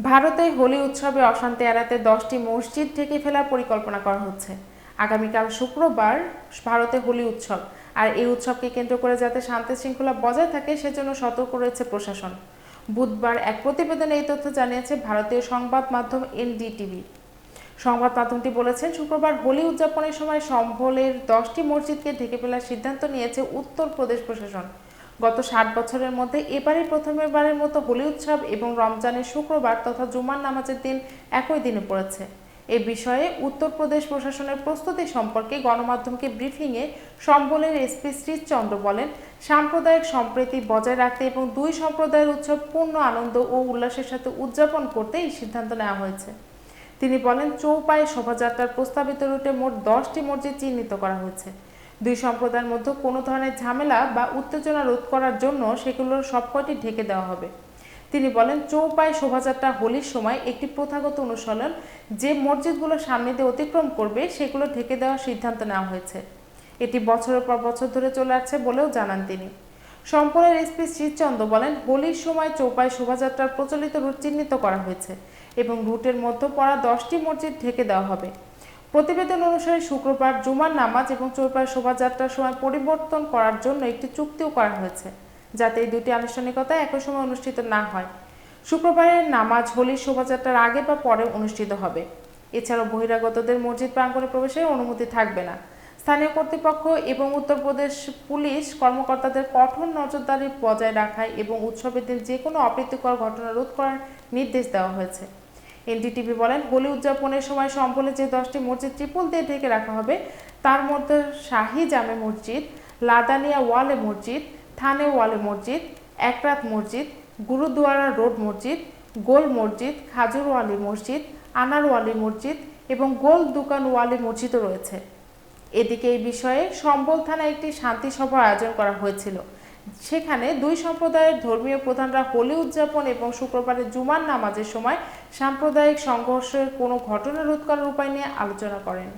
ভারতে হোলি উৎসবে অশান্তি এড়াতে 10টি মসজিদ ঢেকে ফেলার পরিকল্পনা করা হচ্ছে। আগামীকাল শুক্রবার ভারতে হোলি উৎসব, আর এই উৎসবকে কেন্দ্র করে যাতে শান্তি শৃঙ্খলা বজায় থাকে সেজন্য সতর্ক রয়েছে প্রশাসন। বুধবার এক প্রতিবেদনে এই তথ্য জানিয়েছে ভারতীয় সংবাদ মাধ্যম এনডিটিভি। সংবাদ মাধ্যমটি বলেছেন, শুক্রবার হোলি উদযাপনের সময় সম্ভলের 10টি মসজিদকে ঢেকে ফেলার সিদ্ধান্ত নিয়েছে উত্তরপ্রদেশ প্রশাসন। গত 60 বছরের মধ্যে এবারই প্রথমবারের মতো হোলি উৎসব এবং রমজানের শুক্রবার তথা জুমার নামাজের দিন একই দিনে পড়েছে। এ বিষয়ে উত্তরপ্রদেশ প্রশাসনের প্রস্তুতি সম্পর্কে গণমাধ্যমকে ব্রিফিংয়ে সম্বলের এসপি শ্রীচন্দ্র বলেন, সাম্প্রদায়িক সম্প্রীতি বজায় রাখতে এবং দুই সম্প্রদায়ের উৎসব পূর্ণ আনন্দ ও উল্লাসের সাথে উদযাপন করতে এই সিদ্ধান্ত নেওয়া হয়েছে। তিনি বলেন, চৌপায়ে শোভাযাত্রার প্রস্তাবিত রুটে মোট 10টি মসজিদ চিহ্নিত করা হয়েছে। দুই সম্প্রদায়ের মধ্যে কোনো ধরনের ঝামেলা বা উত্তেজনা রোধ করার জন্য সেগুলোর সবকটি ঢেকে দেওয়া হবে। তিনি বলেন, চৌপায়ে শোভাযাত্রা হোলির সময় একটি প্রথাগত অনুশীলন, যে মসজিদগুলো সামনে দিয়ে অতিক্রম করবে সেগুলো ঢেকে দেওয়ার সিদ্ধান্ত নেওয়া হয়েছে। এটি বছরের পর বছর ধরে চলে আসছে বলেও জানান তিনি। সম্পলের এসপি শ্রীচন্দ্র বলেন, হোলির সময় চৌপায়ে শোভাযাত্রার প্রচলিত রুট চিহ্নিত করা হয়েছে এবং রুটের মধ্যে পড়া 10টি মসজিদ ঢেকে দেওয়া হবে। প্রতিবেদন অনুসারে শুক্রবার জুমার নামাজ এবং চৌপায়ে শোভাযাত্রার সময় পরিবর্তন করার জন্য একটি চুক্তিও করা হয়েছে, যাতে এই দুটি আনুষ্ঠানিকতা একই সময় অনুষ্ঠিত না হয়। শুক্রবারের নামাজ হোলির শোভাযাত্রার আগে বা পরে অনুষ্ঠিত হবে। এছাড়াও বহিরাগতদের মসজিদ প্রাঙ্গণে প্রবেশের অনুমতি থাকবে না। স্থানীয় কর্তৃপক্ষ এবং উত্তরপ্রদেশ পুলিশ কর্মকর্তাদের কঠোর নজরদারি বজায় রাখায় এবং উৎসবের দিন যে কোনো অপ্রীতিকর ঘটনা রোধ করার নির্দেশ দেওয়া হয়েছে। এনডিটিভি বলেন, হোলি উদযাপনের সময় সম্বলে যে 10টি মসজিদ ত্রিপল দিয়ে ঢেকে রাখা হবে তার মধ্যে শাহী জামে মসজিদ, লাদানিয়া ওয়ালে মসজিদ, থানে ওয়ালে মসজিদ, একরাত মসজিদ, গুরুদুয়ারা রোড মসজিদ, গোল মসজিদ, খাজুরওয়ালি মসজিদ, আনারওয়ালি মসজিদ এবং গোল দুকানওয়ালি মসজিদও রয়েছে। এদিকে এই বিষয়ে সম্বল থানায় একটি শান্তি সভার আয়োজন করা হয়েছিল। সেখানে দুই সম্প্রদায়ের ধর্মীয় প্রধানরা হোলি উদযাপন এবং শুক্রবারের জুমার নামাজের সময় সাম্প্রদায়িক সংঘর্ষের কোনো ঘটনা রোধ করার উপায় নিয়ে আলোচনা করেন।